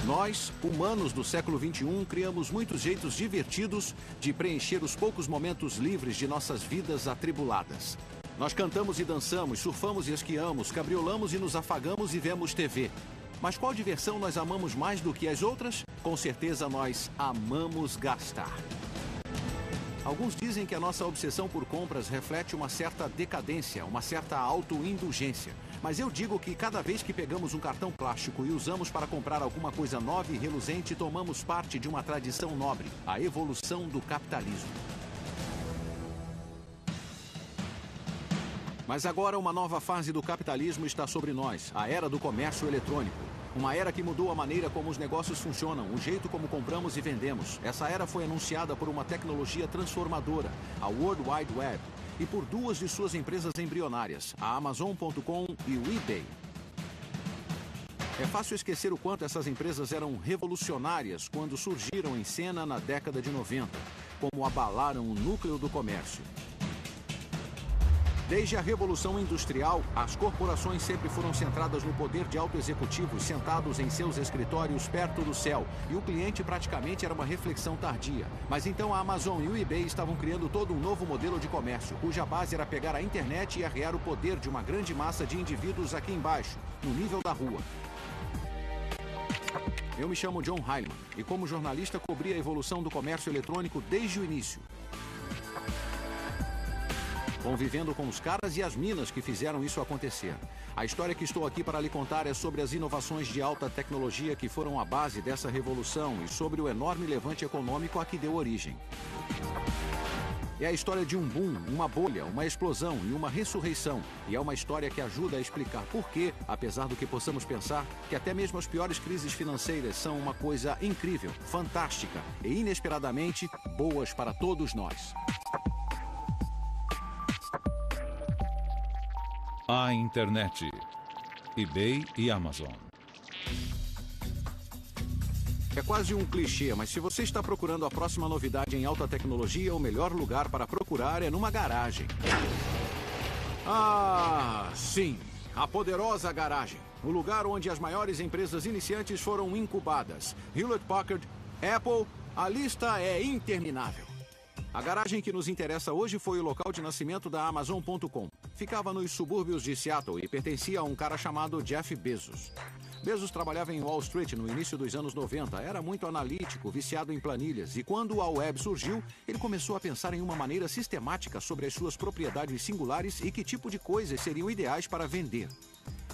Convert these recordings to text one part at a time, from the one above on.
Nós, humanos do século XXI, criamos muitos jeitos divertidos de preencher os poucos momentos livres de nossas vidas atribuladas. Nós cantamos e dançamos, surfamos e esquiamos, cabriolamos e nos afagamos e vemos TV. Mas qual diversão nós amamos mais do que as outras? Com certeza nós amamos gastar. Alguns dizem que a nossa obsessão por compras reflete uma certa decadência, uma certa autoindulgência. Mas eu digo que cada vez que pegamos um cartão plástico e usamos para comprar alguma coisa nova e reluzente, tomamos parte de uma tradição nobre, a evolução do capitalismo. Mas agora uma nova fase do capitalismo está sobre nós, a era do comércio eletrônico. Uma era que mudou a maneira como os negócios funcionam, o jeito como compramos e vendemos. Essa era foi anunciada por uma tecnologia transformadora, a World Wide Web, e por duas de suas empresas embrionárias, a Amazon.com e o eBay. É fácil esquecer o quanto essas empresas eram revolucionárias quando surgiram em cena na década de 90, como abalaram o núcleo do comércio. Desde a Revolução Industrial, as corporações sempre foram centradas no poder de auto-executivos sentados em seus escritórios perto do céu, e o cliente praticamente era uma reflexão tardia. Mas então a Amazon e o eBay estavam criando todo um novo modelo de comércio, cuja base era pegar a internet e arrear o poder de uma grande massa de indivíduos aqui embaixo, no nível da rua. Eu me chamo John Heilemann, e como jornalista cobri a evolução do comércio eletrônico desde o início, convivendo com os caras e as minas que fizeram isso acontecer. A história que estou aqui para lhe contar é sobre as inovações de alta tecnologia que foram a base dessa revolução e sobre o enorme levante econômico a que deu origem. É a história de um boom, uma bolha, uma explosão e uma ressurreição. E é uma história que ajuda a explicar por que, apesar do que possamos pensar, que até mesmo as piores crises financeiras são uma coisa incrível, fantástica e inesperadamente boas para todos nós. A internet, eBay e Amazon. É quase um clichê, mas se você está procurando a próxima novidade em alta tecnologia, o melhor lugar para procurar é numa garagem. Ah, sim, a poderosa garagem. O lugar onde as maiores empresas iniciantes foram incubadas. Hewlett-Packard, Apple, a lista é interminável. A garagem que nos interessa hoje foi o local de nascimento da Amazon.com. Ficava nos subúrbios de Seattle e pertencia a um cara chamado Jeff Bezos. Bezos trabalhava em Wall Street no início dos anos 90, era muito analítico, viciado em planilhas, e quando a web surgiu, ele começou a pensar em uma maneira sistemática sobre as suas propriedades singulares e que tipo de coisas seriam ideais para vender.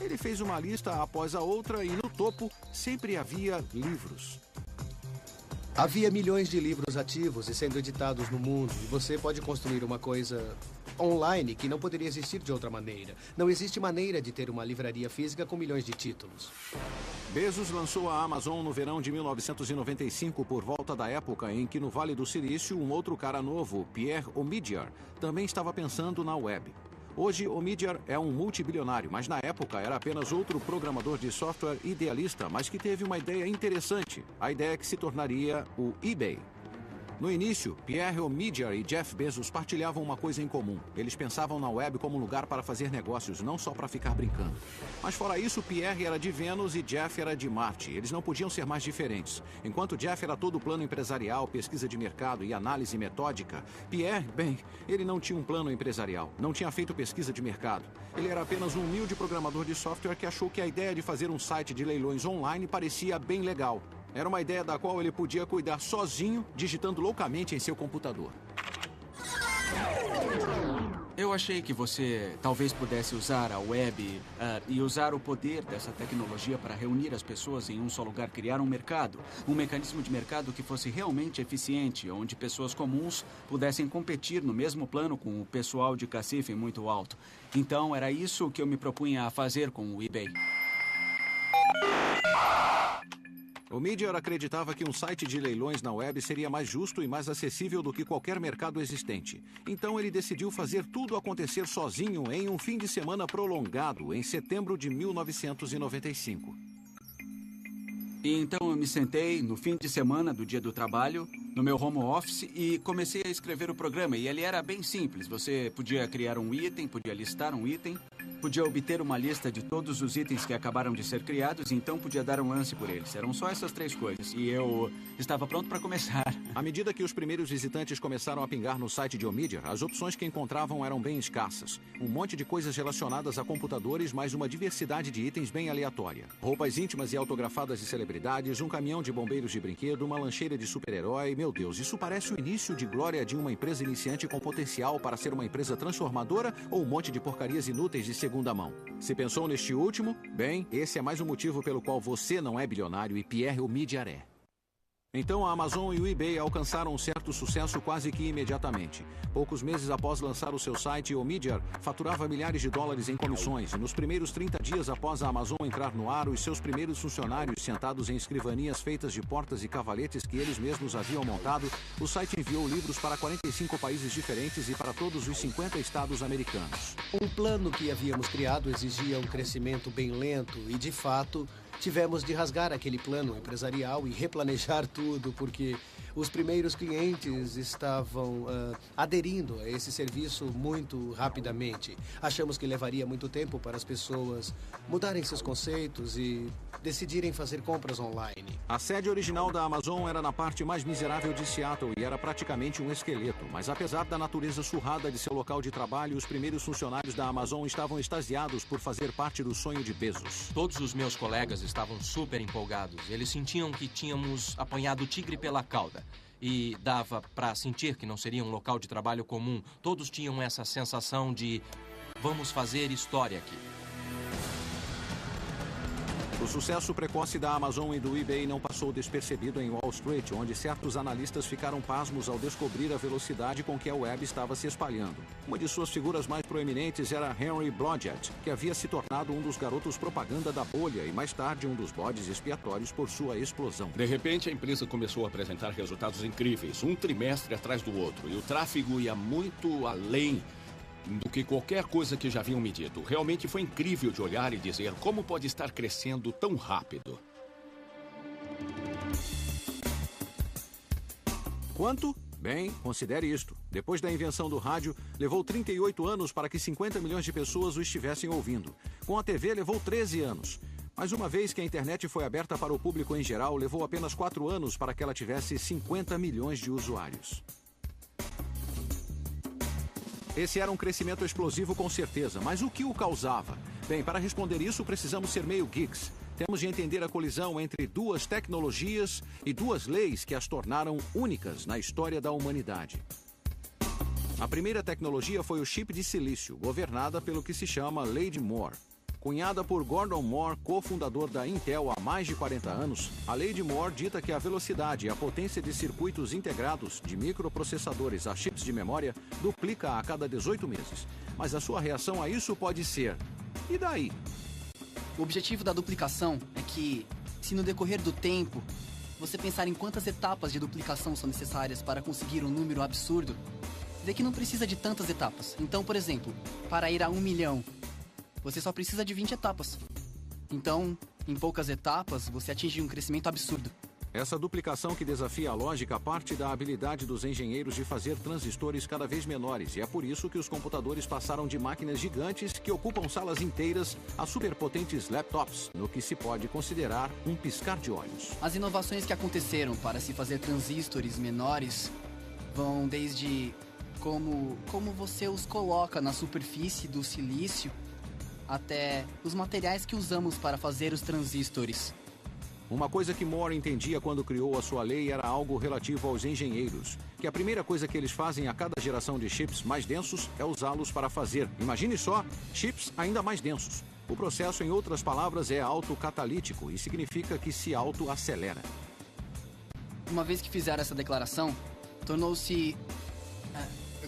Ele fez uma lista após a outra e no topo sempre havia livros. Havia milhões de livros ativos e sendo editados no mundo, e você pode construir uma coisa online que não poderia existir de outra maneira. Não existe maneira de ter uma livraria física com milhões de títulos. Bezos lançou a Amazon no verão de 1995, por volta da época em que no Vale do Silício um outro cara novo, Pierre Omidyar, também estava pensando na web. Hoje, Omidyar é um multibilionário, mas na época era apenas outro programador de software idealista, mas que teve uma ideia interessante, a ideia que se tornaria o eBay. No início, Pierre Omidyar e Jeff Bezos partilhavam uma coisa em comum. Eles pensavam na web como um lugar para fazer negócios, não só para ficar brincando. Mas fora isso, Pierre era de Vênus e Jeff era de Marte. Eles não podiam ser mais diferentes. Enquanto Jeff era todo o plano empresarial, pesquisa de mercado e análise metódica, Pierre, bem, ele não tinha um plano empresarial, não tinha feito pesquisa de mercado. Ele era apenas um humilde programador de software que achou que a ideia de fazer um site de leilões online parecia bem legal. Era uma ideia da qual ele podia cuidar sozinho, digitando loucamente em seu computador. Eu achei que você talvez pudesse usar a web e usar o poder dessa tecnologia para reunir as pessoas em um só lugar, criar um mercado, um mecanismo de mercado que fosse realmente eficiente, onde pessoas comuns pudessem competir no mesmo plano com o pessoal de cacife muito alto. Então, era isso que eu me propunha a fazer com o eBay. Omidyar acreditava que um site de leilões na web seria mais justo e mais acessível do que qualquer mercado existente. Então ele decidiu fazer tudo acontecer sozinho em um fim de semana prolongado, em setembro de 1995. E então eu me sentei no fim de semana do dia do trabalho, no meu home office, e comecei a escrever o programa. E ele era bem simples. Você podia criar um item, podia listar um item, Podia obter uma lista de todos os itens que acabaram de ser criados e então podia dar um lance por eles. Eram só essas 3 coisas. E eu estava pronto para começar. À medida que os primeiros visitantes começaram a pingar no site de Omidyar, as opções que encontravam eram bem escassas. Um monte de coisas relacionadas a computadores, mas uma diversidade de itens bem aleatória. Roupas íntimas e autografadas de celebridades, um caminhão de bombeiros de brinquedo, uma lancheira de super-herói. Meu Deus, isso parece o início de glória de uma empresa iniciante com potencial para ser uma empresa transformadora ou um monte de porcarias inúteis de segunda mão. Se pensou neste último, bem, esse é mais um motivo pelo qual você não é bilionário e Pierre Omidyar é. Então a Amazon e o eBay alcançaram um certo sucesso quase que imediatamente. Poucos meses após lançar o seu site, Omidyar faturava milhares de dólares em comissões e nos primeiros 30 dias após a Amazon entrar no ar, os seus primeiros funcionários sentados em escrivanias feitas de portas e cavaletes que eles mesmos haviam montado, o site enviou livros para 45 países diferentes e para todos os 50 estados americanos. Um plano que havíamos criado exigia um crescimento bem lento e, de fato, tivemos de rasgar aquele plano empresarial e replanejar tudo, porque os primeiros clientes estavam aderindo a esse serviço muito rapidamente. Achamos que levaria muito tempo para as pessoas mudarem seus conceitos e decidirem fazer compras online. A sede original da Amazon era na parte mais miserável de Seattle e era praticamente um esqueleto. Mas apesar da natureza surrada de seu local de trabalho, os primeiros funcionários da Amazon estavam extasiados por fazer parte do sonho de Bezos. Todos os meus colegas estavam super empolgados. Eles sentiam que tínhamos apanhado o tigre pela cauda. E dava para sentir que não seria um local de trabalho comum. Todos tinham essa sensação de vamos fazer história aqui. O sucesso precoce da Amazon e do eBay não passou despercebido em Wall Street, onde certos analistas ficaram pasmos ao descobrir a velocidade com que a web estava se espalhando. Uma de suas figuras mais proeminentes era Henry Blodgett, que havia se tornado um dos garotos propaganda da bolha e mais tarde um dos bodes expiatórios por sua explosão. De repente, a empresa começou a apresentar resultados incríveis, um trimestre atrás do outro, e o tráfego ia muito além do que qualquer coisa que já haviam medido. Realmente foi incrível de olhar e dizer como pode estar crescendo tão rápido. Quanto? Bem, considere isto. Depois da invenção do rádio, levou 38 anos para que 50 milhões de pessoas o estivessem ouvindo. Com a TV, levou 13 anos. Mas uma vez que a internet foi aberta para o público em geral, levou apenas 4 anos para que ela tivesse 50 milhões de usuários. Esse era um crescimento explosivo com certeza, mas o que o causava? Bem, para responder isso, precisamos ser meio geeks. Temos de entender a colisão entre duas tecnologias e duas leis que as tornaram únicas na história da humanidade. A primeira tecnologia foi o chip de silício, governada pelo que se chama Lei de Moore. Cunhada por Gordon Moore, cofundador da Intel há mais de 40 anos, a Lei de Moore dita que a velocidade e a potência de circuitos integrados, de microprocessadores a chips de memória, duplica a cada 18 meses. Mas a sua reação a isso pode ser: e daí? O objetivo da duplicação é que, se no decorrer do tempo, você pensar em quantas etapas de duplicação são necessárias para conseguir um número absurdo, vê que não precisa de tantas etapas. Então, por exemplo, para ir a 1 milhão, você só precisa de 20 etapas. Então, em poucas etapas, você atinge um crescimento absurdo. Essa duplicação que desafia a lógica parte da habilidade dos engenheiros de fazer transistores cada vez menores. E é por isso que os computadores passaram de máquinas gigantes que ocupam salas inteiras a superpotentes laptops, no que se pode considerar um piscar de olhos. As inovações que aconteceram para se fazer transistores menores vão desde como você os coloca na superfície do silício até os materiais que usamos para fazer os transistores. Uma coisa que Moore entendia quando criou a sua lei era algo relativo aos engenheiros, que a primeira coisa que eles fazem a cada geração de chips mais densos é usá-los para fazer, imagine só, chips ainda mais densos. O processo, em outras palavras, é autocatalítico e significa que se autoacelera. Uma vez que fizeram essa declaração, tornou-se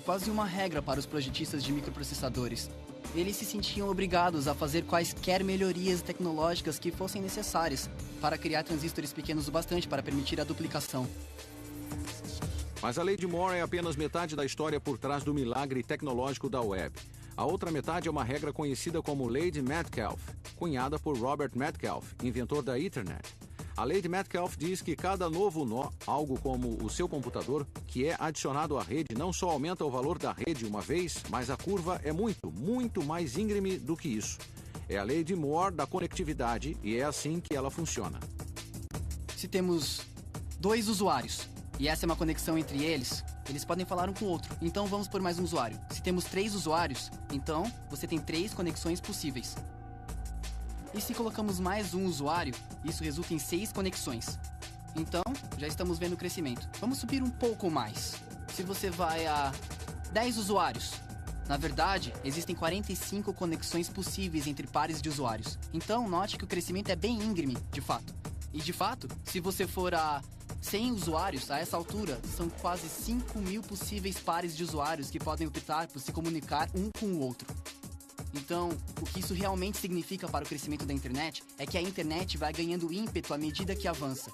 quase uma regra para os projetistas de microprocessadores. Eles se sentiam obrigados a fazer quaisquer melhorias tecnológicas que fossem necessárias para criar transistores pequenos o bastante para permitir a duplicação. Mas a lei de Moore é apenas metade da história por trás do milagre tecnológico da web. A outra metade é uma regra conhecida como Lei de Metcalfe, cunhada por Robert Metcalfe, inventor da Ethernet. A lei de Metcalfe diz que cada novo nó, algo como o seu computador, que é adicionado à rede, não só aumenta o valor da rede uma vez, mas a curva é muito mais íngreme do que isso. É a lei de Moore da conectividade e é assim que ela funciona. Se temos 2 usuários e essa é uma conexão entre eles, eles podem falar um com o outro. Então vamos por mais um usuário. Se temos 3 usuários, então você tem 3 conexões possíveis. E se colocamos mais um usuário, isso resulta em 6 conexões. Então, já estamos vendo o crescimento. Vamos subir um pouco mais. Se você vai a 10 usuários, na verdade, existem 45 conexões possíveis entre pares de usuários. Então, note que o crescimento é bem íngreme, de fato. E, de fato, se você for a 100 usuários, a essa altura, são quase 5.000 possíveis pares de usuários que podem optar por se comunicar um com o outro. Então, o que isso realmente significa para o crescimento da internet é que a internet vai ganhando ímpeto à medida que avança.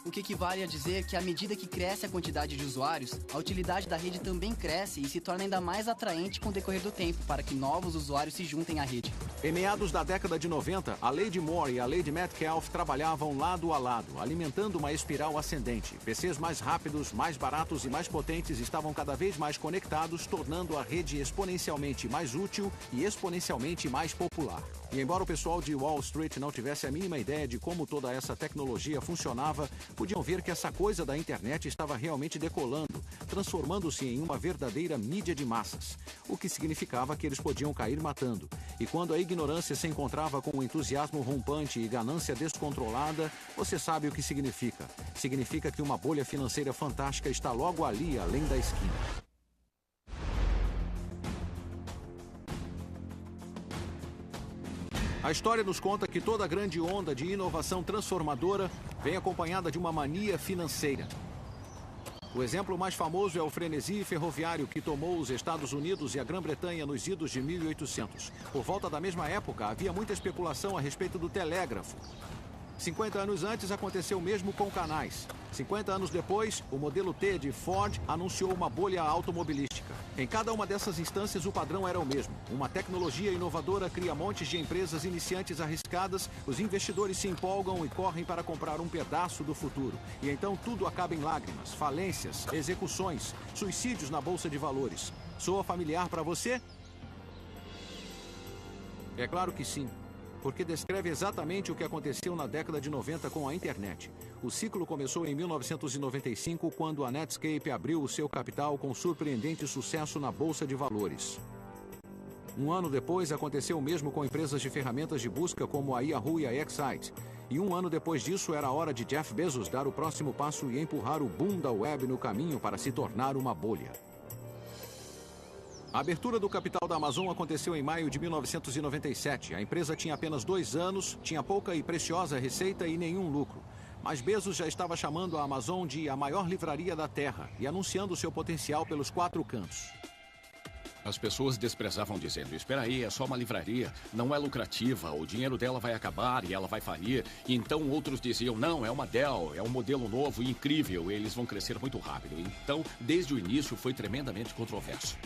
O que equivale a dizer que à medida que cresce a quantidade de usuários, a utilidade da rede também cresce e se torna ainda mais atraente com o decorrer do tempo para que novos usuários se juntem à rede. Em meados da década de 90, a lei de Moore e a lei de Metcalfe trabalhavam lado a lado, alimentando uma espiral ascendente. PCs mais rápidos, mais baratos e mais potentes estavam cada vez mais conectados, tornando a rede exponencialmente mais útil e exponencialmente mais popular. E embora o pessoal de Wall Street não tivesse a mínima ideia de como toda essa tecnologia funcionava, podiam ver que essa coisa da internet estava realmente decolando, transformando-se em uma verdadeira mídia de massas, o que significava que eles podiam cair matando. E quando a ignorância se encontrava com o entusiasmo rompante e ganância descontrolada, você sabe o que significa. Significa que uma bolha financeira fantástica está logo ali, além da esquina. A história nos conta que toda grande onda de inovação transformadora vem acompanhada de uma mania financeira. O exemplo mais famoso é o frenesi ferroviário que tomou os Estados Unidos e a Grã-Bretanha nos idos de 1800. Por volta da mesma época, havia muita especulação a respeito do telégrafo. 50 anos antes, aconteceu o mesmo com canais. 50 anos depois, o modelo T de Ford anunciou uma bolha automobilística. Em cada uma dessas instâncias, o padrão era o mesmo. Uma tecnologia inovadora cria montes de empresas iniciantes arriscadas, os investidores se empolgam e correm para comprar um pedaço do futuro. E então tudo acaba em lágrimas, falências, execuções, suicídios na bolsa de valores. Soa familiar para você? É claro que sim. Porque descreve exatamente o que aconteceu na década de 90 com a internet. O ciclo começou em 1995, quando a Netscape abriu o seu capital com surpreendente sucesso na bolsa de valores. Um ano depois, aconteceu o mesmo com empresas de ferramentas de busca como a Yahoo e a Excite. E um ano depois disso, era a hora de Jeff Bezos dar o próximo passo e empurrar o boom da web no caminho para se tornar uma bolha. A abertura do capital da Amazon aconteceu em maio de 1997. A empresa tinha apenas 2 anos, tinha pouca e preciosa receita e nenhum lucro. Mas Bezos já estava chamando a Amazon de a maior livraria da Terra e anunciando seu potencial pelos 4 cantos. As pessoas desprezavam dizendo, espera aí, é só uma livraria, não é lucrativa, o dinheiro dela vai acabar e ela vai falir. E então outros diziam, não, é uma Dell, é um modelo novo e incrível, eles vão crescer muito rápido. Então, desde o início foi tremendamente controverso.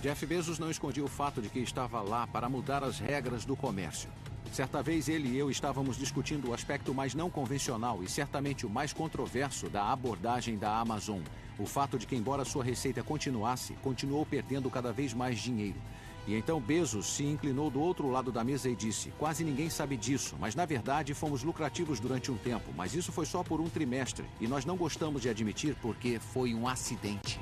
Jeff Bezos não escondia o fato de que estava lá para mudar as regras do comércio. Certa vez ele e eu estávamos discutindo o aspecto mais não convencional e certamente o mais controverso da abordagem da Amazon. O fato de que, embora sua receita continuasse, continuou perdendo cada vez mais dinheiro. E então Bezos se inclinou do outro lado da mesa e disse, quase ninguém sabe disso, mas na verdade fomos lucrativos durante um tempo, mas isso foi só por um trimestre e nós não gostamos de admitir porque foi um acidente.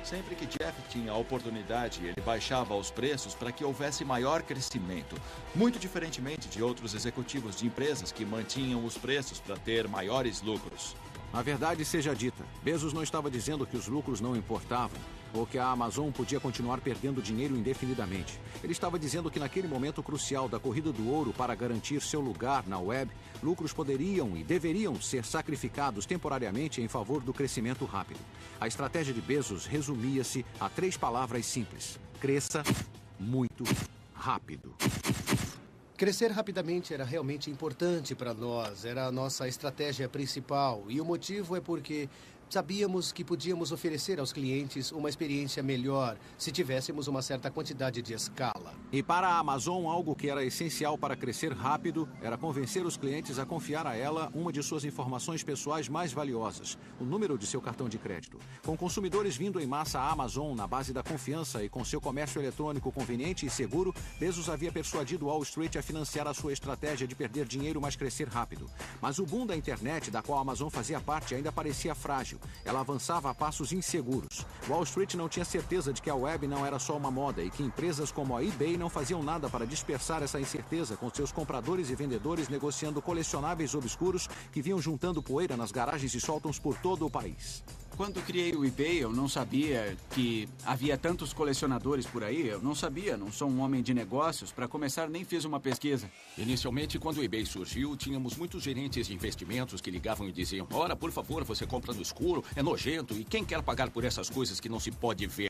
Sempre que Jeff tinha a oportunidade, ele baixava os preços para que houvesse maior crescimento. Muito diferentemente de outros executivos de empresas que mantinham os preços para ter maiores lucros. A verdade seja dita, Bezos não estava dizendo que os lucros não importavam, ou que a Amazon podia continuar perdendo dinheiro indefinidamente. Ele estava dizendo que naquele momento crucial da corrida do ouro para garantir seu lugar na web, lucros poderiam e deveriam ser sacrificados temporariamente em favor do crescimento rápido. A estratégia de Bezos resumia-se a 3 palavras simples: cresça muito rápido. Crescer rapidamente era realmente importante para nós, era a nossa estratégia principal. E o motivo é porque Sabíamos que podíamos oferecer aos clientes uma experiência melhor se tivéssemos uma certa quantidade de escala. E para a Amazon, algo que era essencial para crescer rápido era convencer os clientes a confiar a ela uma de suas informações pessoais mais valiosas, o número de seu cartão de crédito. Com consumidores vindo em massa à Amazon na base da confiança e com seu comércio eletrônico conveniente e seguro, Bezos havia persuadido Wall Street a financiar a sua estratégia de perder dinheiro, mas crescer rápido. Mas o boom da internet, da qual a Amazon fazia parte, ainda parecia frágil. Ela avançava a passos inseguros. Wall Street não tinha certeza de que a web não era só uma moda e que empresas como a eBay não faziam nada para dispersar essa incerteza com seus compradores e vendedores negociando colecionáveis obscuros que vinham juntando poeira nas garagens e sótãos por todo o país. Quando criei o eBay, eu não sabia que havia tantos colecionadores por aí. Eu não sabia, não sou um homem de negócios. Para começar, nem fiz uma pesquisa. Inicialmente, quando o eBay surgiu, tínhamos muitos gerentes de investimentos que ligavam e diziam: ora, por favor, você compra no escuro, é nojento, e quem quer pagar por essas coisas que não se pode ver?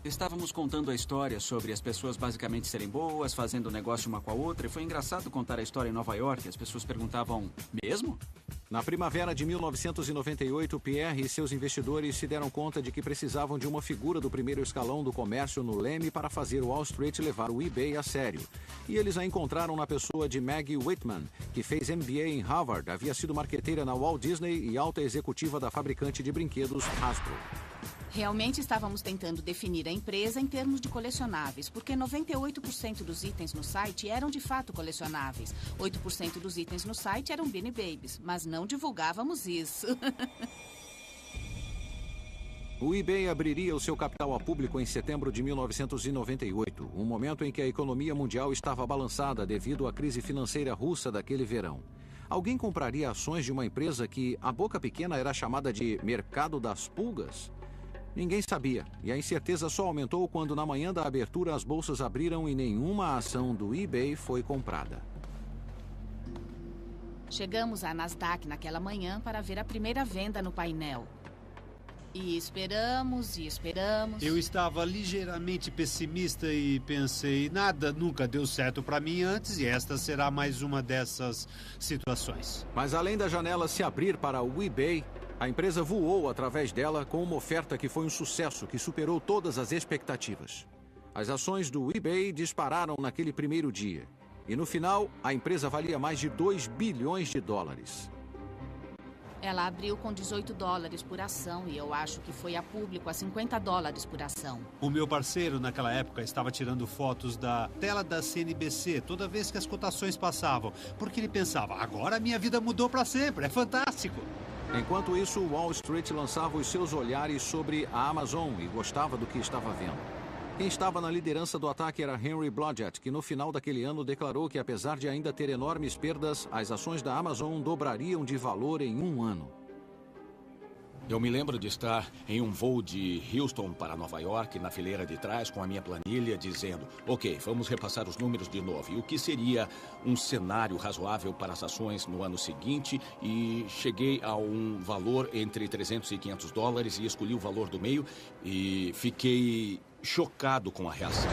Estávamos contando a história sobre as pessoas basicamente serem boas, fazendo negócio uma com a outra, e foi engraçado contar a história em Nova York. As pessoas perguntavam: mesmo? Na primavera de 1998, Pierre e seus investidores se deram conta de que precisavam de uma figura do primeiro escalão do comércio no leme para fazer Wall Street levar o eBay a sério. E eles a encontraram na pessoa de Maggie Whitman, que fez MBA em Harvard, havia sido marqueteira na Walt Disney e alta executiva da fabricante de brinquedos Hasbro. Realmente estávamos tentando definir a empresa em termos de colecionáveis, porque 98% dos itens no site eram de fato colecionáveis. 8% dos itens no site eram Beanie Babies, mas não divulgávamos isso. O eBay abriria o seu capital a público em setembro de 1998, um momento em que a economia mundial estava balançada devido à crise financeira russa daquele verão. Alguém compraria ações de uma empresa que, à boca pequena, era chamada de mercado das pulgas? Ninguém sabia, e a incerteza só aumentou quando na manhã da abertura as bolsas abriram e nenhuma ação do eBay foi comprada. Chegamos à Nasdaq naquela manhã para ver a primeira venda no painel. E esperamos, e esperamos. Eu estava ligeiramente pessimista e pensei, nada nunca deu certo para mim antes e esta será mais uma dessas situações. Mas além da janela se abrir para o eBay, a empresa voou através dela com uma oferta que foi um sucesso que superou todas as expectativas. As ações do eBay dispararam naquele primeiro dia. E no final, a empresa valia mais de 2 bilhões de dólares. Ela abriu com $18 por ação e eu acho que foi a público a $50 por ação. O meu parceiro naquela época estava tirando fotos da tela da CNBC toda vez que as cotações passavam, porque ele pensava, agora a minha vida mudou para sempre, é fantástico. Enquanto isso, Wall Street lançava os seus olhares sobre a Amazon e gostava do que estava vendo. Quem estava na liderança do ataque era Henry Blodgett, que no final daquele ano declarou que, apesar de ainda ter enormes perdas, as ações da Amazon dobrariam de valor em um ano. Eu me lembro de estar em um voo de Houston para Nova York, na fileira de trás, com a minha planilha, dizendo, ok, vamos repassar os números de novo. E o que seria um cenário razoável para as ações no ano seguinte? E cheguei a um valor entre $300 e $500 e escolhi o valor do meio e fiquei chocado com a reação.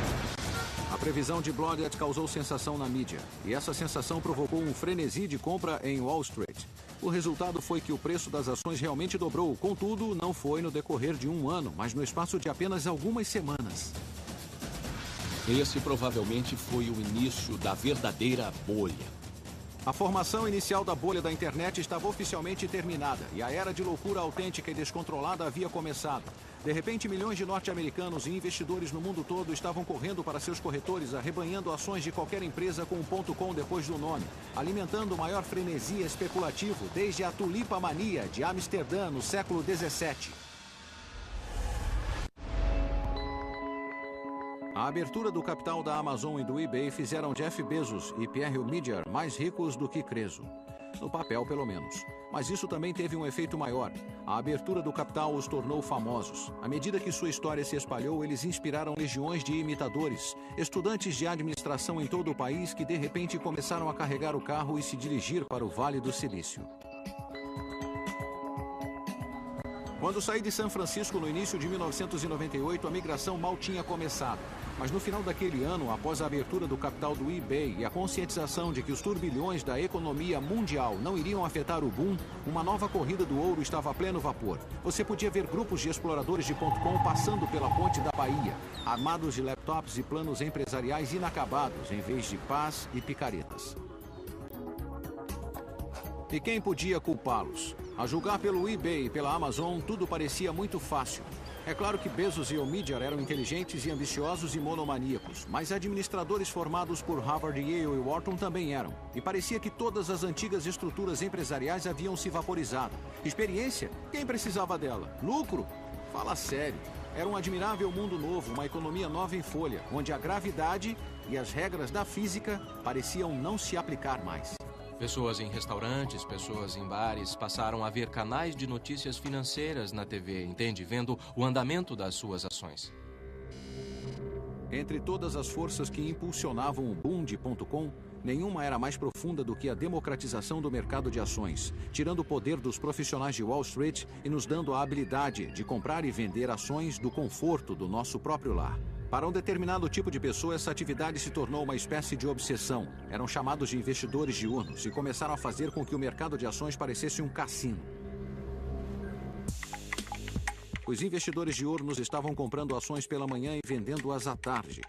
A previsão de Blodgett causou sensação na mídia, e essa sensação provocou um frenesi de compra em Wall Street. O resultado foi que o preço das ações realmente dobrou, contudo, não foi no decorrer de um ano, mas no espaço de apenas algumas semanas. Esse provavelmente foi o início da verdadeira bolha. A formação inicial da bolha da internet estava oficialmente terminada e a era de loucura autêntica e descontrolada havia começado. De repente, milhões de norte-americanos e investidores no mundo todo estavam correndo para seus corretores, arrebanhando ações de qualquer empresa com um .com depois do nome, alimentando o maior frenesi especulativo desde a tulipamania de Amsterdã no século XVII. A abertura do capital da Amazon e do eBay fizeram Jeff Bezos e Pierre Omidyar mais ricos do que Creso. No papel, pelo menos. Mas isso também teve um efeito maior. A abertura do capital os tornou famosos. À medida que sua história se espalhou, eles inspiraram legiões de imitadores, estudantes de administração em todo o país que de repente começaram a carregar o carro e se dirigir para o Vale do Silício. Quando saí de São Francisco no início de 1998, a migração mal tinha começado. Mas no final daquele ano, após a abertura do capital do eBay e a conscientização de que os turbilhões da economia mundial não iriam afetar o boom, uma nova corrida do ouro estava a pleno vapor. Você podia ver grupos de exploradores de .com passando pela ponte da Bahia, armados de laptops e planos empresariais inacabados, em vez de paz e picaretas. E quem podia culpá-los? A julgar pelo eBay e pela Amazon, tudo parecia muito fácil. É claro que Bezos e Omidyar eram inteligentes e ambiciosos e monomaníacos, mas administradores formados por Harvard, Yale e Wharton também eram. E parecia que todas as antigas estruturas empresariais haviam se vaporizado. Experiência? Quem precisava dela? Lucro? Fala sério. Era um admirável mundo novo, uma economia nova em folha, onde a gravidade e as regras da física pareciam não se aplicar mais. Pessoas em restaurantes, pessoas em bares passaram a ver canais de notícias financeiras na TV, entende? Vendo o andamento das suas ações. Entre todas as forças que impulsionavam o boom de .com, nenhuma era mais profunda do que a democratização do mercado de ações, tirando o poder dos profissionais de Wall Street e nos dando a habilidade de comprar e vender ações do conforto do nosso próprio lar. Para um determinado tipo de pessoa, essa atividade se tornou uma espécie de obsessão. Eram chamados de investidores diurnos e começaram a fazer com que o mercado de ações parecesse um cassino. Os investidores diurnos estavam comprando ações pela manhã e vendendo-as à tarde.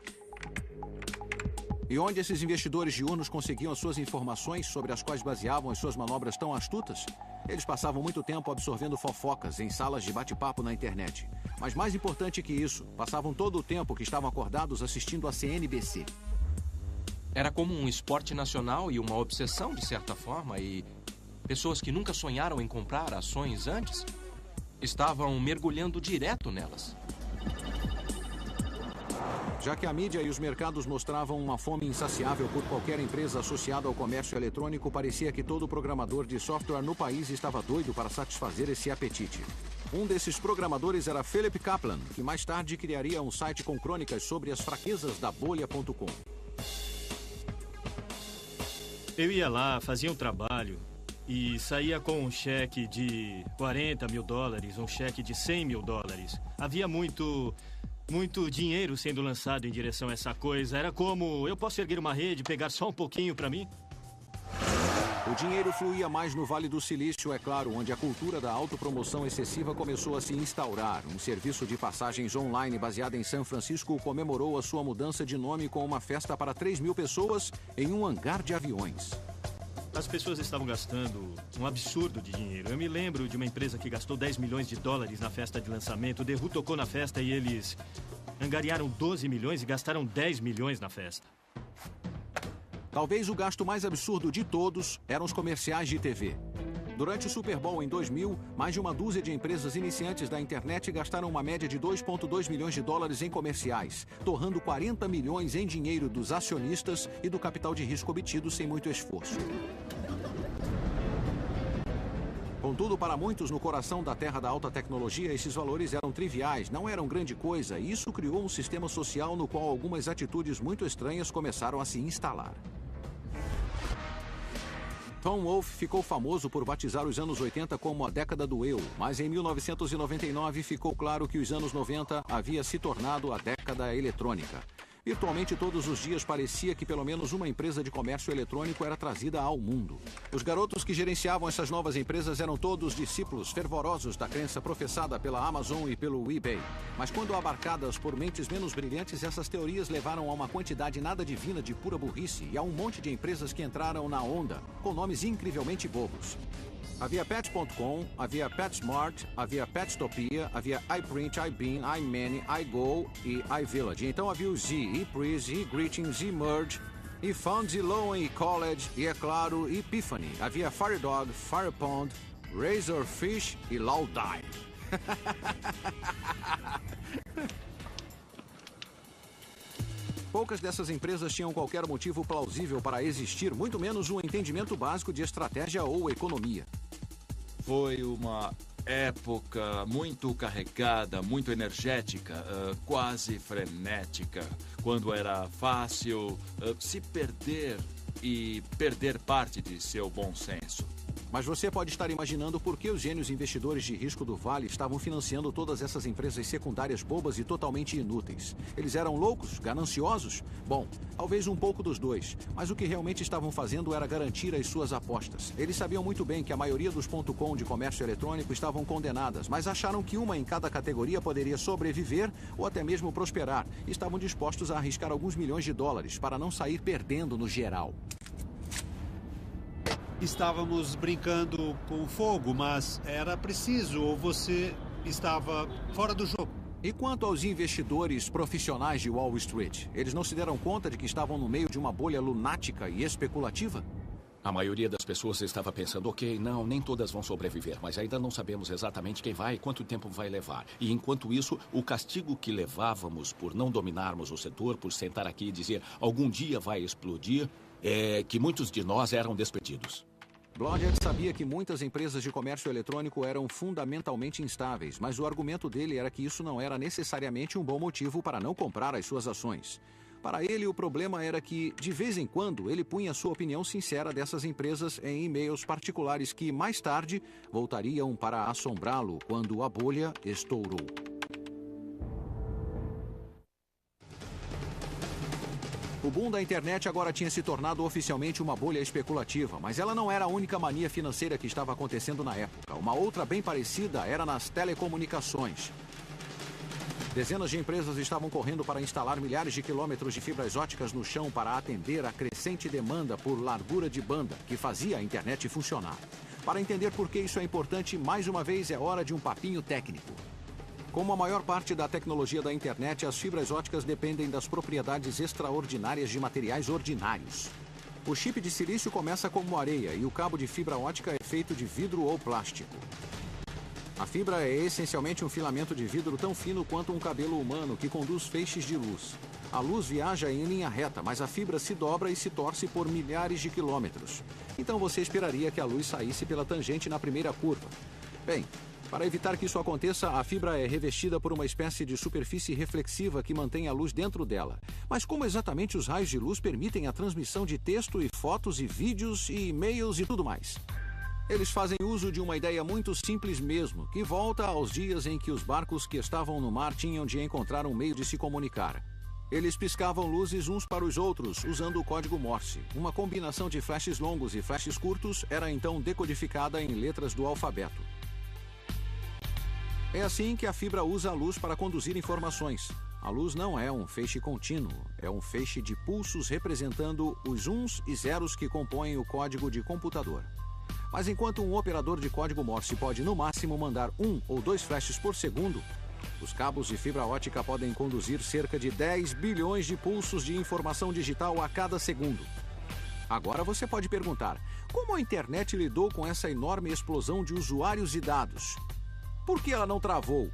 E onde esses investidores diurnos conseguiam as suas informações sobre as quais baseavam as suas manobras tão astutas? Eles passavam muito tempo absorvendo fofocas em salas de bate-papo na internet. Mas mais importante que isso, passavam todo o tempo que estavam acordados assistindo a CNBC. Era como um esporte nacional e uma obsessão, de certa forma, e pessoas que nunca sonharam em comprar ações antes estavam mergulhando direto nelas. Já que a mídia e os mercados mostravam uma fome insaciável por qualquer empresa associada ao comércio eletrônico, parecia que todo programador de software no país estava doido para satisfazer esse apetite. Um desses programadores era Philip Kaplan, que mais tarde criaria um site com crônicas sobre as fraquezas da bolha.com. Eu ia lá, fazia um trabalho e saía com um cheque de $40 mil, um cheque de $100 mil. Havia muito dinheiro sendo lançado em direção a essa coisa. Era como, eu posso erguer uma rede, pegar só um pouquinho para mim? O dinheiro fluía mais no Vale do Silício, é claro, onde a cultura da autopromoção excessiva começou a se instaurar. Um serviço de passagens online baseado em São Francisco comemorou a sua mudança de nome com uma festa para 3 mil pessoas em um hangar de aviões. As pessoas estavam gastando um absurdo de dinheiro. Eu me lembro de uma empresa que gastou $10 milhões na festa de lançamento. O The Who tocou na festa e eles angariaram 12 milhões e gastaram 10 milhões na festa. Talvez o gasto mais absurdo de todos eram os comerciais de TV. Durante o Super Bowl em 2000, mais de uma dúzia de empresas iniciantes da internet gastaram uma média de $2,2 milhões em comerciais, torrando 40 milhões em dinheiro dos acionistas e do capital de risco obtido sem muito esforço. Contudo, para muitos no coração da terra da alta tecnologia, esses valores eram triviais, não eram grande coisa, e isso criou um sistema social no qual algumas atitudes muito estranhas começaram a se instalar. Tom Wolfe ficou famoso por batizar os anos 80 como a década do eu, mas em 1999 ficou claro que os anos 90 havia se tornado a década eletrônica. Virtualmente todos os dias parecia que pelo menos uma empresa de comércio eletrônico era trazida ao mundo. Os garotos que gerenciavam essas novas empresas eram todos discípulos fervorosos da crença professada pela Amazon e pelo eBay. Mas quando abarcadas por mentes menos brilhantes, essas teorias levaram a uma quantidade nada divina de pura burrice e a um monte de empresas que entraram na onda, com nomes incrivelmente bobos. Havia Pets.com, havia PetSmart, havia Petstopia, havia iPrint, iBean, iMany, iGo e iVillage. Então havia o Z, ePrease, eGreetings, eMerge, eFound, eLoan, eCollege e, é claro, Epiphany. Havia FireDog, FirePond, Razorfish e Laudai. Poucas dessas empresas tinham qualquer motivo plausível para existir, muito menos um entendimento básico de estratégia ou economia. Foi uma época muito carregada, muito energética, quase frenética, quando era fácil se perder e perder parte de seu bom senso. Mas você pode estar imaginando por que os gênios investidores de risco do Vale estavam financiando todas essas empresas secundárias bobas e totalmente inúteis. Eles eram loucos? Gananciosos? Bom, talvez um pouco dos dois. Mas o que realmente estavam fazendo era garantir as suas apostas. Eles sabiam muito bem que a maioria dos .com de comércio eletrônico estavam condenadas, mas acharam que uma em cada categoria poderia sobreviver ou até mesmo prosperar. E estavam dispostos a arriscar alguns milhões de dólares para não sair perdendo no geral. Estávamos brincando com fogo, mas era preciso ou você estava fora do jogo. E quanto aos investidores profissionais de Wall Street, eles não se deram conta de que estavam no meio de uma bolha lunática e especulativa? A maioria das pessoas estava pensando, ok, não, nem todas vão sobreviver, mas ainda não sabemos exatamente quem vai e quanto tempo vai levar. E enquanto isso, o castigo que levávamos por não dominarmos o setor, por sentar aqui e dizer, algum dia vai explodir, é que muitos de nós eram despedidos. Blodgett sabia que muitas empresas de comércio eletrônico eram fundamentalmente instáveis, mas o argumento dele era que isso não era necessariamente um bom motivo para não comprar as suas ações. Para ele, o problema era que, de vez em quando, ele punha sua opinião sincera dessas empresas em e-mails particulares que, mais tarde, voltariam para assombrá-lo quando a bolha estourou. O boom da internet agora tinha se tornado oficialmente uma bolha especulativa, mas ela não era a única mania financeira que estava acontecendo na época. Uma outra bem parecida era nas telecomunicações. Dezenas de empresas estavam correndo para instalar milhares de quilômetros de fibras óticas no chão para atender a crescente demanda por largura de banda que fazia a internet funcionar. Para entender por que isso é importante, mais uma vez é hora de um papinho técnico. Como a maior parte da tecnologia da internet, as fibras óticas dependem das propriedades extraordinárias de materiais ordinários. O chip de silício começa como areia e o cabo de fibra ótica é feito de vidro ou plástico. A fibra é essencialmente um filamento de vidro tão fino quanto um cabelo humano que conduz feixes de luz. A luz viaja em linha reta, mas a fibra se dobra e se torce por milhares de quilômetros. Então você esperaria que a luz saísse pela tangente na primeira curva. Bem, para evitar que isso aconteça, a fibra é revestida por uma espécie de superfície reflexiva que mantém a luz dentro dela. Mas como exatamente os raios de luz permitem a transmissão de texto e fotos e vídeos e e-mails e tudo mais? Eles fazem uso de uma ideia muito simples mesmo, que volta aos dias em que os barcos que estavam no mar tinham de encontrar um meio de se comunicar. Eles piscavam luzes uns para os outros, usando o código Morse. Uma combinação de flashes longos e flashes curtos era então decodificada em letras do alfabeto. É assim que a fibra usa a luz para conduzir informações. A luz não é um feixe contínuo, é um feixe de pulsos representando os uns e zeros que compõem o código de computador. Mas enquanto um operador de código Morse pode no máximo mandar 1 ou 2 flashes por segundo, os cabos de fibra ótica podem conduzir cerca de 10 bilhões de pulsos de informação digital a cada segundo. Agora você pode perguntar, como a internet lidou com essa enorme explosão de usuários e dados? Por que ela não travou?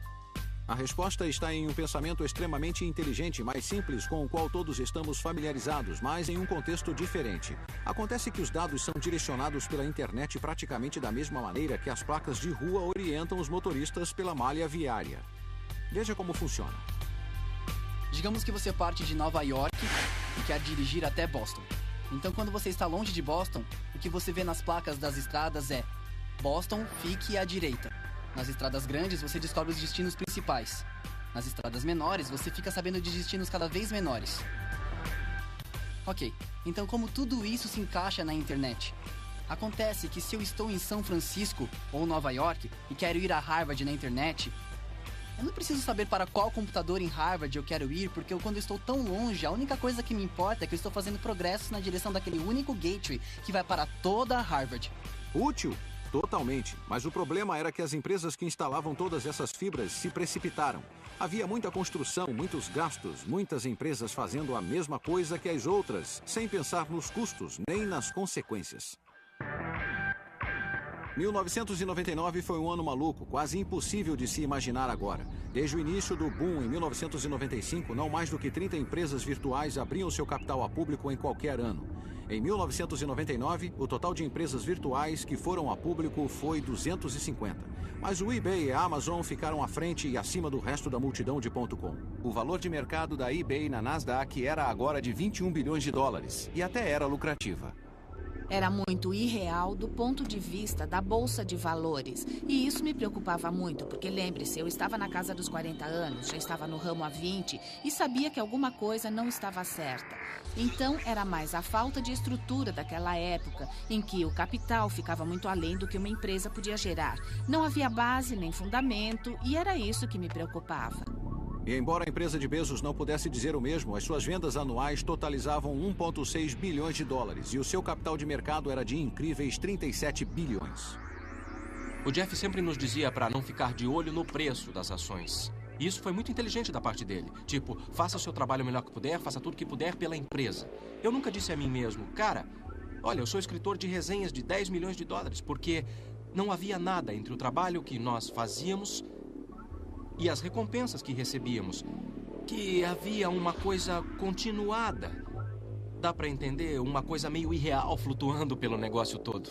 A resposta está em um pensamento extremamente inteligente, mais simples, com o qual todos estamos familiarizados, mas em um contexto diferente. Acontece que os dados são direcionados pela internet praticamente da mesma maneira que as placas de rua orientam os motoristas pela malha viária. Veja como funciona. Digamos que você parte de Nova York e quer dirigir até Boston. Então, quando você está longe de Boston, o que você vê nas placas das estradas é Boston, fique à direita. Nas estradas grandes, você descobre os destinos principais. Nas estradas menores, você fica sabendo de destinos cada vez menores. Ok, então como tudo isso se encaixa na internet? Acontece que se eu estou em São Francisco ou Nova York e quero ir a Harvard na internet, eu não preciso saber para qual computador em Harvard eu quero ir, porque quando eu estou tão longe, a única coisa que me importa é que eu estou fazendo progressos na direção daquele único gateway que vai para toda a Harvard. Útil? Totalmente, mas o problema era que as empresas que instalavam todas essas fibras se precipitaram. Havia muita construção, muitos gastos, muitas empresas fazendo a mesma coisa que as outras, sem pensar nos custos nem nas consequências. 1999 foi um ano maluco, quase impossível de se imaginar agora. Desde o início do boom em 1995, não mais do que 30 empresas virtuais abriam seu capital a público em qualquer ano. Em 1999, o total de empresas virtuais que foram a público foi 250. Mas o eBay e a Amazon ficaram à frente e acima do resto da multidão de .com. O valor de mercado da eBay na Nasdaq era agora de 21 bilhões de dólares e até era lucrativa. Era muito irreal do ponto de vista da Bolsa de Valores. E isso me preocupava muito, porque lembre-se, eu estava na casa dos 40 anos, já estava no ramo há 20 e sabia que alguma coisa não estava certa. Então, era mais a falta de estrutura daquela época, em que o capital ficava muito além do que uma empresa podia gerar. Não havia base nem fundamento e era isso que me preocupava. E embora a empresa de Bezos não pudesse dizer o mesmo, as suas vendas anuais totalizavam 1,6 bilhões de dólares e o seu capital de mercado era de incríveis 37 bilhões. O Jeff sempre nos dizia para não ficar de olho no preço das ações. E isso foi muito inteligente da parte dele. Tipo, faça o seu trabalho o melhor que puder, faça tudo que puder pela empresa. Eu nunca disse a mim mesmo, cara, olha, eu sou escritor de resenhas de 10 milhões de dólares, porque não havia nada entre o trabalho que nós fazíamos e as recompensas que recebíamos, que havia uma coisa continuada. Dá para entender? Uma coisa meio irreal flutuando pelo negócio todo.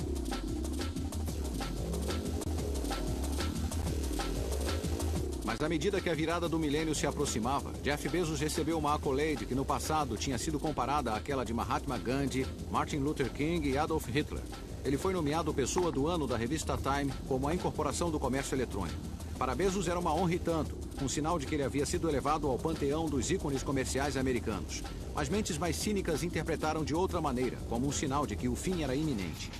Mas à medida que a virada do milênio se aproximava, Jeff Bezos recebeu uma accolade que no passado tinha sido comparada àquela de Mahatma Gandhi, Martin Luther King e Adolf Hitler. Ele foi nomeado Pessoa do Ano da revista Time como a incorporação do comércio eletrônico. Para Bezos era uma honra e tanto, um sinal de que ele havia sido elevado ao panteão dos ícones comerciais americanos. Mas mentes mais cínicas interpretaram de outra maneira, como um sinal de que o fim era iminente.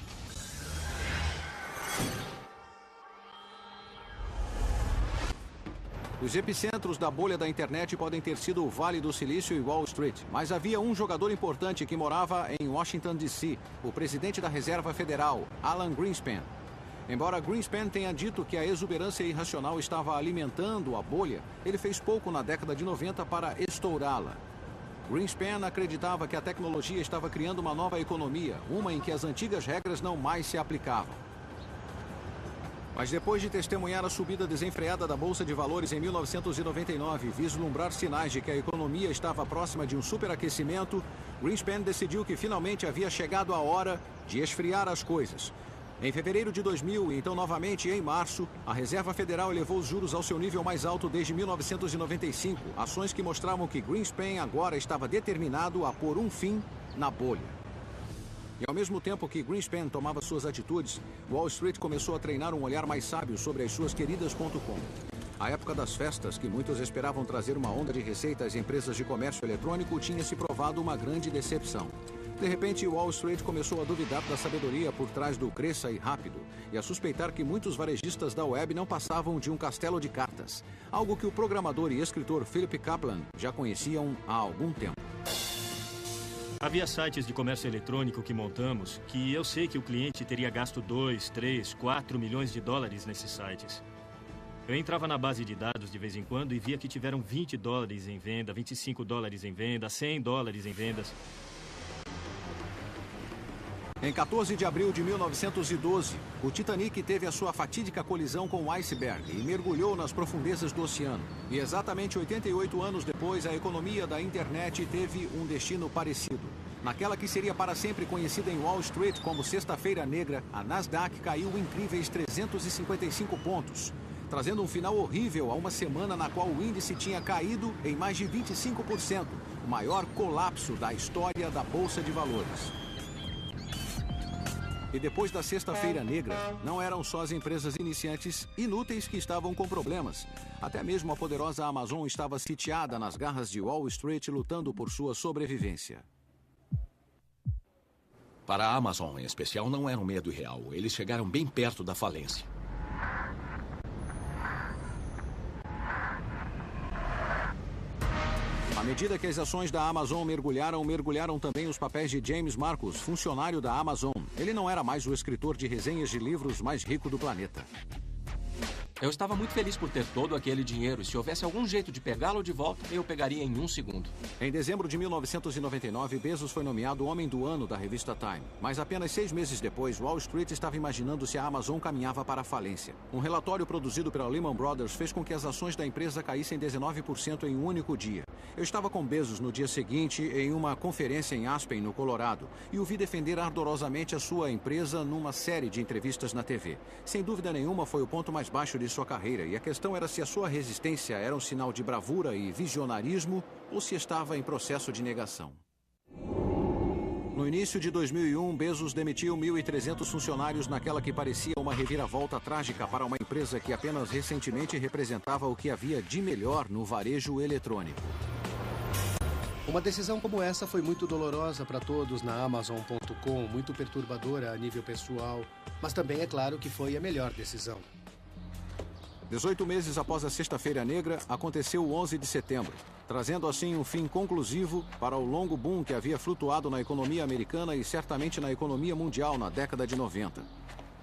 Os epicentros da bolha da internet podem ter sido o Vale do Silício e Wall Street, mas havia um jogador importante que morava em Washington, D.C., o presidente da Reserva Federal, Alan Greenspan. Embora Greenspan tenha dito que a exuberância irracional estava alimentando a bolha, ele fez pouco na década de 90 para estourá-la. Greenspan acreditava que a tecnologia estava criando uma nova economia, uma em que as antigas regras não mais se aplicavam. Mas depois de testemunhar a subida desenfreada da Bolsa de Valores em 1999 e vislumbrar sinais de que a economia estava próxima de um superaquecimento, Greenspan decidiu que finalmente havia chegado a hora de esfriar as coisas. Em fevereiro de 2000 e então novamente em março, a Reserva Federal elevou os juros ao seu nível mais alto desde 1995, ações que mostravam que Greenspan agora estava determinado a pôr um fim na bolha. E ao mesmo tempo que Greenspan tomava suas atitudes, Wall Street começou a treinar um olhar mais sábio sobre as suas queridas.com. A época das festas, que muitos esperavam trazer uma onda de receita às empresas de comércio eletrônico, tinha se provado uma grande decepção. De repente, Wall Street começou a duvidar da sabedoria por trás do cresça e rápido e a suspeitar que muitos varejistas da web não passavam de um castelo de cartas, algo que o programador e escritor Philip Kaplan já conheciam há algum tempo. Havia sites de comércio eletrônico que montamos que eu sei que o cliente teria gasto 2, 3, 4 milhões de dólares nesses sites. Eu entrava na base de dados de vez em quando e via que tiveram 20 dólares em venda, 25 dólares em venda, 100 dólares em vendas. Em 14 de abril de 1912, o Titanic teve a sua fatídica colisão com o iceberg e mergulhou nas profundezas do oceano. E exatamente 88 anos depois, a economia da internet teve um destino parecido. Naquela que seria para sempre conhecida em Wall Street como Sexta-feira Negra, a Nasdaq caiu incríveis 355 pontos, trazendo um final horrível a uma semana na qual o índice tinha caído em mais de 25%, o maior colapso da história da Bolsa de Valores. E depois da Sexta-feira Negra, não eram só as empresas iniciantes inúteis que estavam com problemas. Até mesmo a poderosa Amazon estava sitiada nas garras de Wall Street, lutando por sua sobrevivência. Para a Amazon, em especial, não era um medo irreal. Eles chegaram bem perto da falência. À medida que as ações da Amazon mergulharam também os papéis de James Marcus, funcionário da Amazon. Ele não era mais o escritor de resenhas de livros mais rico do planeta. Eu estava muito feliz por ter todo aquele dinheiro e se houvesse algum jeito de pegá-lo de volta, eu pegaria em 1 segundo. Em dezembro de 1999, Bezos foi nomeado Homem do Ano da revista Time. Mas apenas 6 meses depois, Wall Street estava imaginando se a Amazon caminhava para a falência. Um relatório produzido pela Lehman Brothers fez com que as ações da empresa caíssem 19% em um único dia. Eu estava com Bezos no dia seguinte em uma conferência em Aspen, no Colorado, e o vi defender ardorosamente a sua empresa numa série de entrevistas na TV. Sem dúvida nenhuma, foi o ponto mais baixo de sua carreira, e a questão era se a sua resistência era um sinal de bravura e visionarismo ou se estava em processo de negação. No início de 2001, Bezos demitiu 1.300 funcionários naquela que parecia uma reviravolta trágica para uma empresa que apenas recentemente representava o que havia de melhor no varejo eletrônico. Uma decisão como essa foi muito dolorosa para todos na Amazon.com, muito perturbadora a nível pessoal, mas também é claro que foi a melhor decisão. 18 meses após a Sexta-feira Negra, aconteceu o 11 de setembro, trazendo assim um fim conclusivo para o longo boom que havia flutuado na economia americana e certamente na economia mundial na década de 90.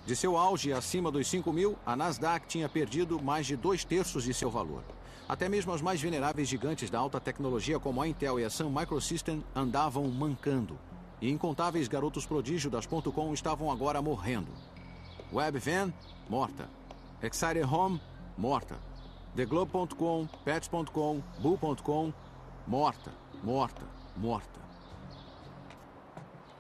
De seu auge acima dos 5.000, a Nasdaq tinha perdido mais de 2/3 de seu valor. Até mesmo as mais veneráveis gigantes da alta tecnologia como a Intel e a Sun Microsystem andavam mancando. E incontáveis garotos prodígio das .com estavam agora morrendo. Webvan, morta. Excited Home, morta. TheGlobe.com, Pets.com, Bull.com, morta, morta, morta.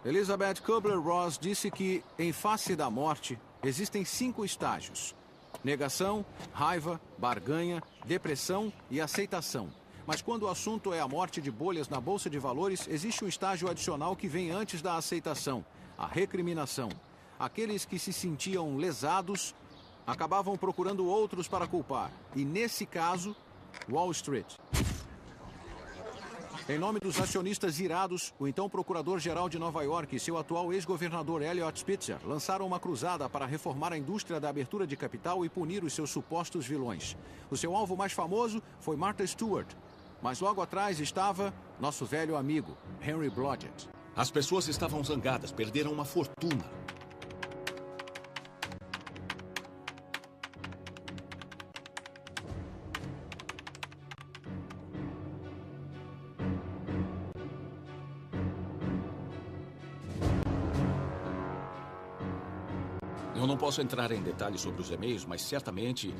Elizabeth Kubler-Ross disse que, em face da morte, existem 5 estágios: negação, raiva, barganha, depressão e aceitação. Mas quando o assunto é a morte de bolhas na Bolsa de Valores, existe um estágio adicional que vem antes da aceitação: a recriminação. Aqueles que se sentiam lesados acabavam procurando outros para culpar. E, nesse caso, Wall Street. Em nome dos acionistas irados, o então procurador-geral de Nova York e seu atual ex-governador Eliot Spitzer lançaram uma cruzada para reformar a indústria da abertura de capital e punir os seus supostos vilões. O seu alvo mais famoso foi Martha Stewart, mas logo atrás estava nosso velho amigo, Henry Blodgett. As pessoas estavam zangadas, perderam uma fortuna. Eu não posso entrar em detalhes sobre os e-mails, mas certamente,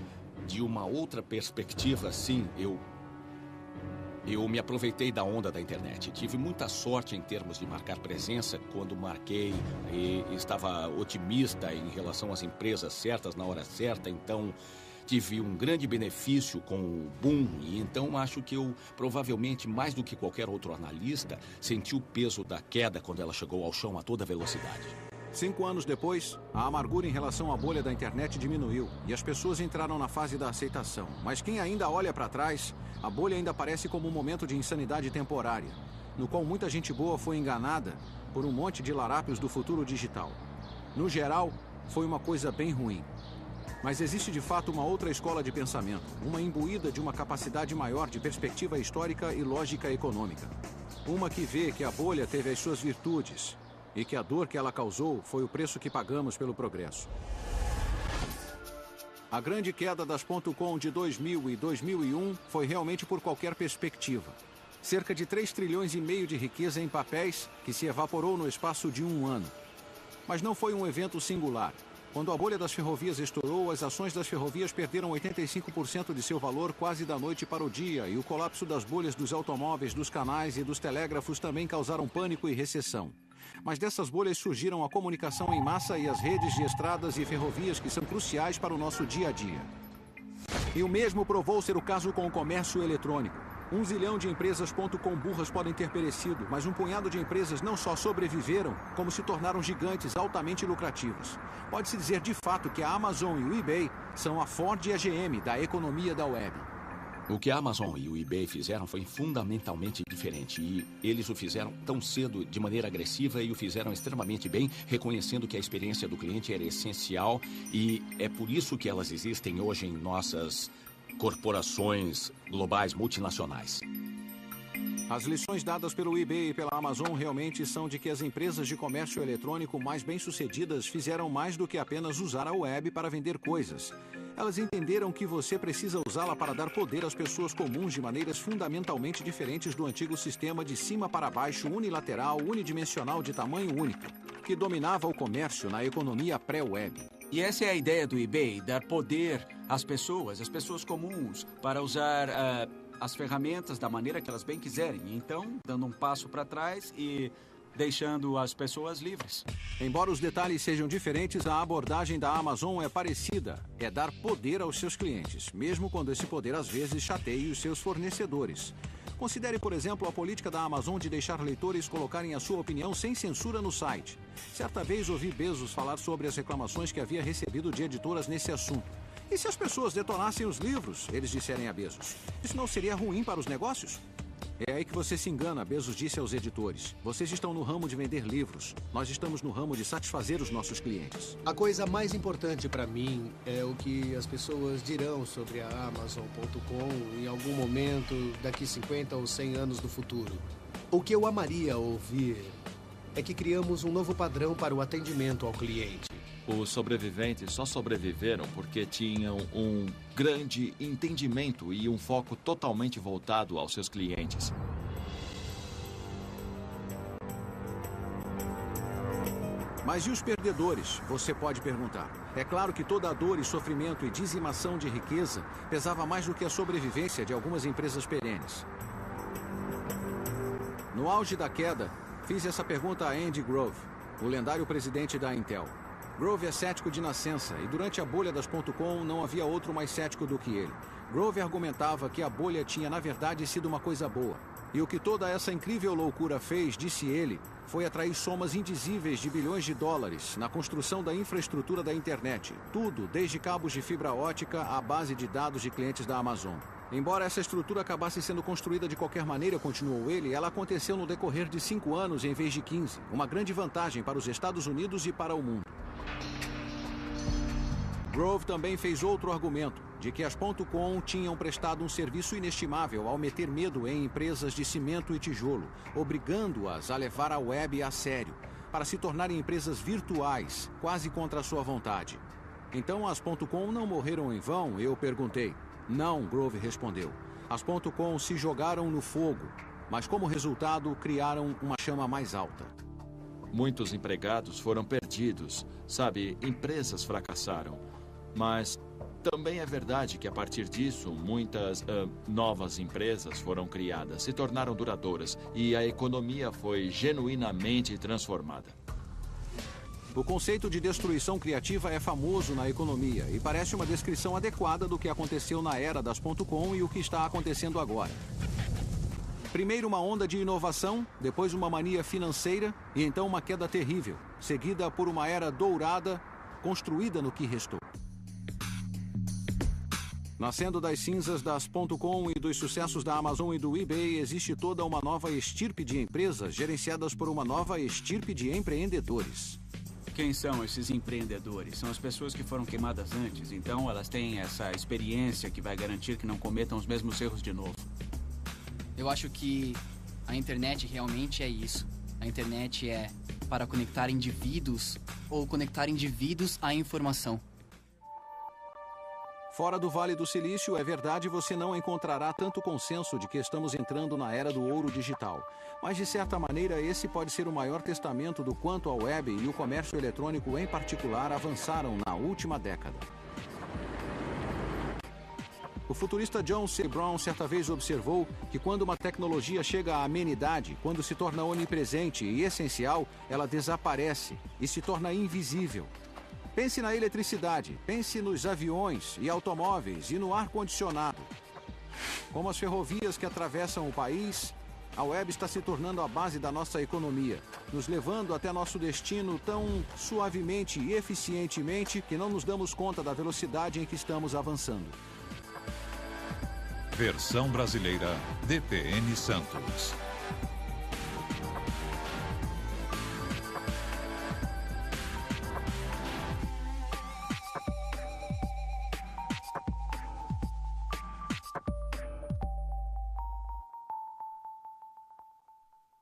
de uma outra perspectiva, sim, eu me aproveitei da onda da internet. Tive muita sorte em termos de marcar presença quando marquei e estava otimista em relação às empresas certas na hora certa, então tive um grande benefício com o boom e então acho que eu, provavelmente, mais do que qualquer outro analista, senti o peso da queda quando ela chegou ao chão a toda velocidade. 5 anos depois, a amargura em relação à bolha da internet diminuiu e as pessoas entraram na fase da aceitação. Mas quem ainda olha para trás, a bolha ainda parece como um momento de insanidade temporária, no qual muita gente boa foi enganada por um monte de larápios do futuro digital. No geral, foi uma coisa bem ruim. Mas existe de fato uma outra escola de pensamento, uma imbuída de uma capacidade maior de perspectiva histórica e lógica econômica. Uma que vê que a bolha teve as suas virtudes e que a dor que ela causou foi o preço que pagamos pelo progresso. A grande queda das .com de 2000 e 2001 foi realmente por qualquer perspectiva. Cerca de 3,5 trilhões de riqueza em papéis que se evaporou no espaço de um ano. Mas não foi um evento singular. Quando a bolha das ferrovias estourou, as ações das ferrovias perderam 85% de seu valor quase da noite para o dia, e o colapso das bolhas dos automóveis, dos canais e dos telégrafos também causaram pânico e recessão. Mas dessas bolhas surgiram a comunicação em massa e as redes de estradas e ferrovias que são cruciais para o nosso dia a dia. E o mesmo provou ser o caso com o comércio eletrônico. 1 zilhão de empresas .com burras podem ter perecido, mas um punhado de empresas não só sobreviveram, como se tornaram gigantes altamente lucrativas. Pode-se dizer de fato que a Amazon e o eBay são a Ford e a GM da economia da web. O que a Amazon e o eBay fizeram foi fundamentalmente diferente e eles o fizeram tão cedo, de maneira agressiva, e o fizeram extremamente bem, reconhecendo que a experiência do cliente era essencial, e é por isso que elas existem hoje em nossas corporações globais multinacionais. As lições dadas pelo eBay e pela Amazon realmente são de que as empresas de comércio eletrônico mais bem-sucedidas fizeram mais do que apenas usar a web para vender coisas. Elas entenderam que você precisa usá-la para dar poder às pessoas comuns de maneiras fundamentalmente diferentes do antigo sistema de cima para baixo, unilateral, unidimensional de tamanho único, que dominava o comércio na economia pré-web. E essa é a ideia do eBay, dar poder às pessoas comuns, para usar as ferramentas da maneira que elas bem quiserem. Então, dando um passo para trás e deixando as pessoas livres. Embora os detalhes sejam diferentes, a abordagem da Amazon é parecida. É dar poder aos seus clientes, mesmo quando esse poder às vezes chateie os seus fornecedores. Considere, por exemplo, a política da Amazon de deixar leitores colocarem a sua opinião sem censura no site. Certa vez ouvi Bezos falar sobre as reclamações que havia recebido de editoras nesse assunto. E se as pessoas detonassem os livros, eles disserem a Bezos, isso não seria ruim para os negócios? É aí que você se engana, Bezos disse aos editores. Vocês estão no ramo de vender livros. Nós estamos no ramo de satisfazer os nossos clientes. A coisa mais importante para mim é o que as pessoas dirão sobre a Amazon.com em algum momento daqui 50 ou 100 anos no futuro. O que eu amaria ouvir é que criamos um novo padrão para o atendimento ao cliente. Os sobreviventes só sobreviveram porque tinham um grande entendimento e um foco totalmente voltado aos seus clientes. Mas e os perdedores? Você pode perguntar. É claro que toda a dor e sofrimento e dizimação de riqueza pesava mais do que a sobrevivência de algumas empresas perenes. No auge da queda, fiz essa pergunta a Andy Grove, o lendário presidente da Intel. Grove é cético de nascença e durante a bolha das .com não havia outro mais cético do que ele. Grove argumentava que a bolha tinha na verdade sido uma coisa boa. E o que toda essa incrível loucura fez, disse ele, foi atrair somas indizíveis de bilhões de dólares na construção da infraestrutura da internet. Tudo, desde cabos de fibra ótica à base de dados de clientes da Amazon. Embora essa estrutura acabasse sendo construída de qualquer maneira, continuou ele, ela aconteceu no decorrer de 5 anos em vez de 15. Uma grande vantagem para os Estados Unidos e para o mundo. Grove também fez outro argumento, de que as .com tinham prestado um serviço inestimável ao meter medo em empresas de cimento e tijolo, obrigando-as a levar a web a sério, para se tornarem empresas virtuais, quase contra a sua vontade. Então as .com não morreram em vão? Eu perguntei. Não, Grove respondeu. As .com se jogaram no fogo, mas como resultado criaram uma chama mais alta. Muitos empregados foram perdidos, sabe, empresas fracassaram. Mas também é verdade que a partir disso, muitas novas empresas foram criadas, se tornaram duradouras e a economia foi genuinamente transformada. O conceito de destruição criativa é famoso na economia e parece uma descrição adequada do que aconteceu na era das .com e o que está acontecendo agora. Primeiro uma onda de inovação, depois uma mania financeira e então uma queda terrível, seguida por uma era dourada construída no que restou. Nascendo das cinzas das .com e dos sucessos da Amazon e do eBay, existe toda uma nova estirpe de empresas gerenciadas por uma nova estirpe de empreendedores. Quem são esses empreendedores? São as pessoas que foram queimadas antes, então elas têm essa experiência que vai garantir que não cometam os mesmos erros de novo. Eu acho que a internet realmente é isso. A internet é para conectar indivíduos ou conectar indivíduos à informação. Fora do Vale do Silício, é verdade, você não encontrará tanto consenso de que estamos entrando na era do ouro digital. Mas, de certa maneira, esse pode ser o maior testamento do quanto a web e o comércio eletrônico em particular avançaram na última década. O futurista John C. Brown certa vez observou que quando uma tecnologia chega à amenidade, quando se torna onipresente e essencial, ela desaparece e se torna invisível. Pense na eletricidade, pense nos aviões e automóveis e no ar-condicionado. Como as ferrovias que atravessam o país, a web está se tornando a base da nossa economia, nos levando até nosso destino tão suavemente e eficientemente que não nos damos conta da velocidade em que estamos avançando. Versão brasileira, DPN Santos.